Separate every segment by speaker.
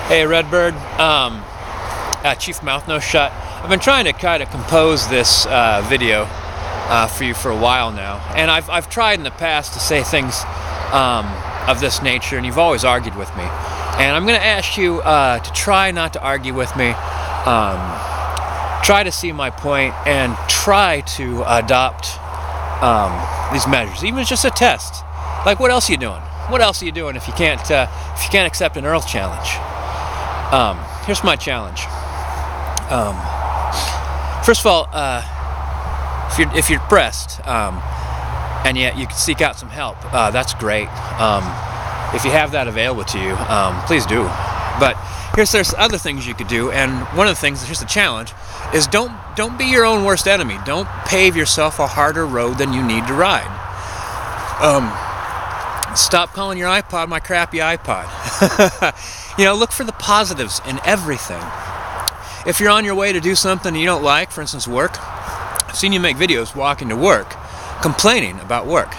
Speaker 1: Hey Redbird, Chief Mouth No Shut. I've been trying to kind of compose this video for you for a while now, and I've tried in the past to say things of this nature, and you've always argued with me. And I'm going to ask you to try not to argue with me, try to see my point, and try to adopt these measures, even if it's just a test. Like, what else are you doing? What else are you doing if you can't accept an Earl challenge? Here's my challenge. First of all, if you're depressed and yet you can seek out some help, that's great. If you have that available to you, please do. But there's other things you could do, and one of the things, here's the challenge, is don't be your own worst enemy. Don't pave yourself a harder road than you need to ride. Stop calling your iPod my crappy iPod. Look for the positives in everything. If you're on your way to do something you don't like, for instance, work, I've seen you make videos walking to work, complaining about work.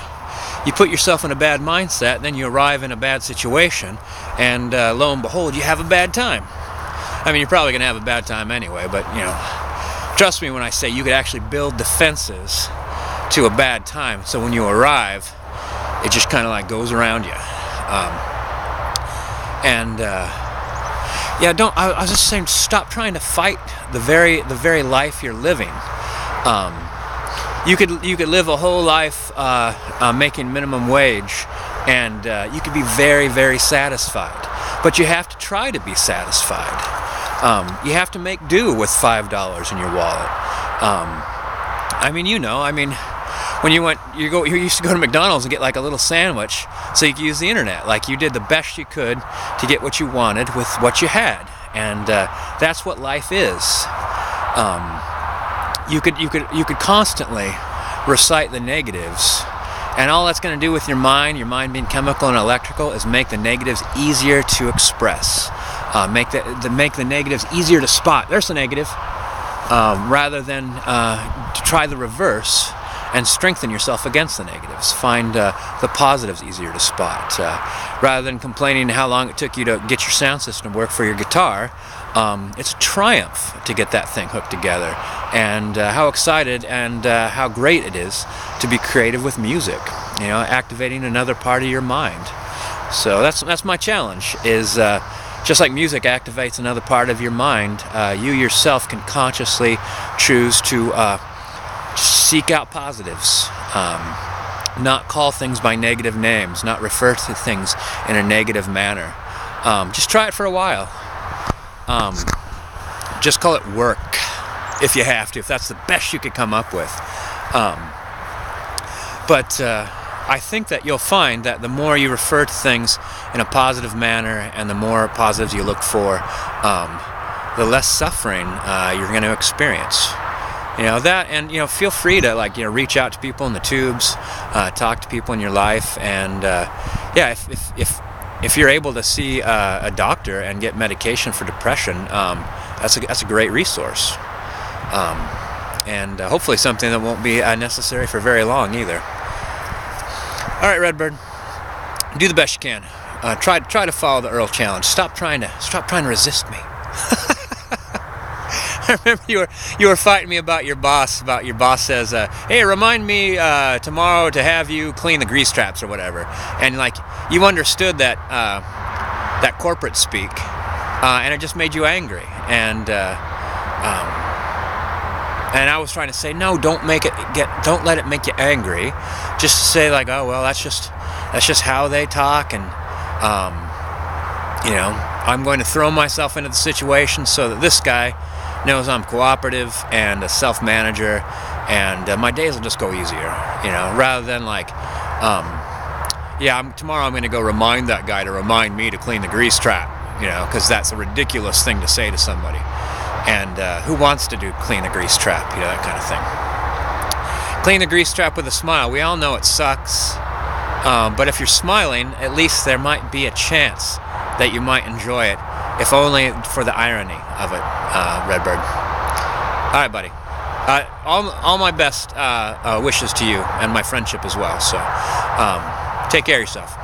Speaker 1: You put yourself in a bad mindset, then you arrive in a bad situation, and lo and behold, you have a bad time. I mean, you're probably going to have a bad time anyway, but, trust me when I say you could actually build defenses to a bad time, so when you arrive, it just kind of like goes around you. I was just saying, stop trying to fight the very life you're living. You could live a whole life making minimum wage, and you could be very, very satisfied. But you have to try to be satisfied. You have to make do with $5 in your wallet. When you used to go to McDonald's and get like a little sandwich so you could use the internet. Like, you did the best you could to get what you wanted with what you had, and that's what life is. You could constantly recite the negatives, and all that's going to do with your mind being chemical and electrical, is make the negatives easier to express. Make the negatives easier to spot. There's the negative, rather than to try the reverse and strengthen yourself against the negatives. Find the positives easier to spot. Rather than complaining how long it took you to get your sound system to work for your guitar, it's a triumph to get that thing hooked together. And how excited and how great it is to be creative with music. Activating another part of your mind. So that's my challenge, is just like music activates another part of your mind, you yourself can consciously choose to seek out positives, not call things by negative names, not refer to things in a negative manner. Just try it for a while. Just call it work if you have to, if that's the best you could come up with. But I think that you'll find that the more you refer to things in a positive manner and the more positives you look for, the less suffering you're going to experience. Feel free to reach out to people in the tubes, talk to people in your life, and if you're able to see a doctor and get medication for depression, that's a great resource, and hopefully something that won't be necessary for very long either. All right, Redbird, do the best you can. Try to follow the Earl challenge. Stop trying to resist me. I remember you were fighting me about your boss. Says, "Hey, remind me tomorrow to have you clean the grease traps or whatever." And you understood that corporate speak, and it just made you angry. And I was trying to say, no, don't let it make you angry. Just say oh well, that's just how they talk, and I'm going to throw myself into the situation so that this guy knows I'm cooperative and a self-manager, and my days will just go easier, rather than tomorrow I'm going to go remind that guy to remind me to clean the grease trap, because that's a ridiculous thing to say to somebody, and who wants to clean a grease trap, that kind of thing. Clean the grease trap with a smile. We all know it sucks, but if you're smiling, at least there might be a chance that you might enjoy it, if only for the irony of it, Redbird. All right, buddy. All my best wishes to you and my friendship as well. So take care of yourself.